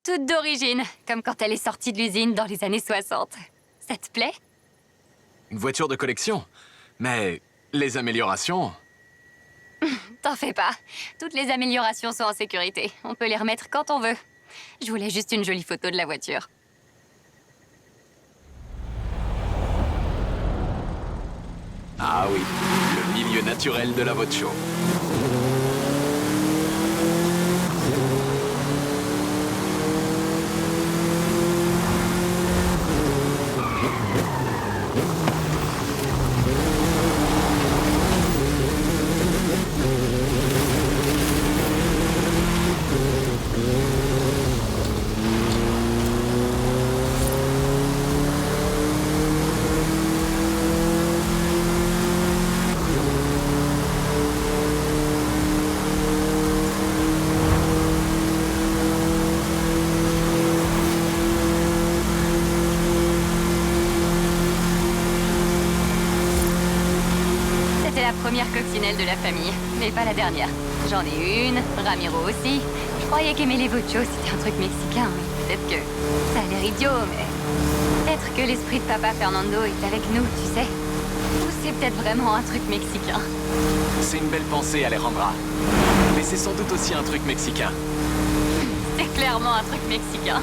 Toute d'origine, comme quand elle est sortie de l'usine dans les années 60. Ça te plaît? Une voiture de collection. Mais les améliorations... T'en fais pas. Toutes les améliorations sont en sécurité. On peut les remettre quand on veut. Je voulais juste une jolie photo de la voiture. Ah oui, le milieu naturel de la voiture. C'était la première coccinelle de la famille, mais pas la dernière. J'en ai une, Ramiro aussi. Je croyais qu'aimer les vochos, c'était un truc mexicain. Peut-être que ça a l'air idiot, mais... Peut-être que l'esprit de papa Fernando est avec nous, tu sais. Ou c'est peut-être vraiment un truc mexicain. C'est une belle pensée, Alejandra. Mais c'est sans doute aussi un truc mexicain. C'est clairement un truc mexicain.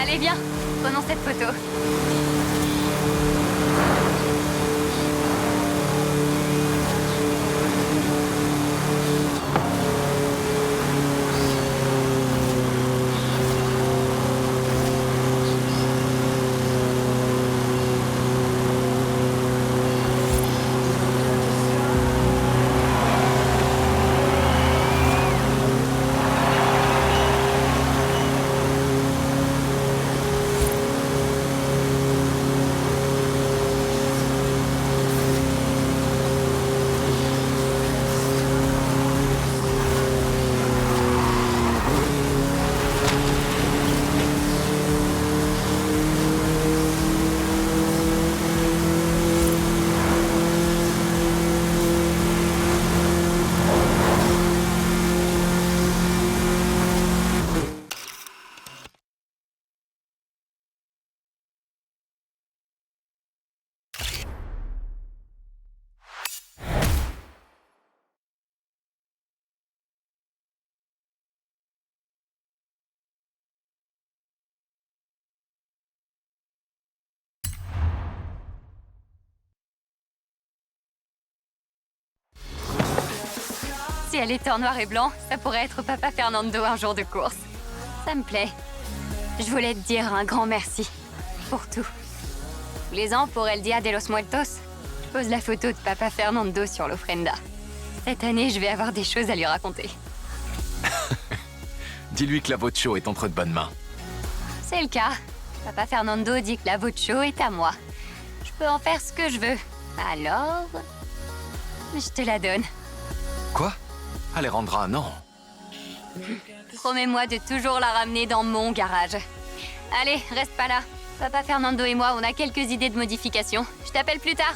Allez, viens, prenons cette photo. Si elle était en noir et blanc, ça pourrait être Papa Fernando un jour de course. Ça me plaît. Je voulais te dire un grand merci. Pour tout. Tous les ans, pour El Dia de los Muertos, je pose la photo de Papa Fernando sur l'ofrenda. Cette année, je vais avoir des choses à lui raconter. Dis-lui que la voiture est entre de bonnes mains. C'est le cas. Papa Fernando dit que la vocho est à moi. Je peux en faire ce que je veux. Alors... je te la donne. Quoi? Alejandra, non. Promets-moi de toujours la ramener dans mon garage. Allez, reste pas là. Papa Fernando et moi, on a quelques idées de modifications. Je t'appelle plus tard.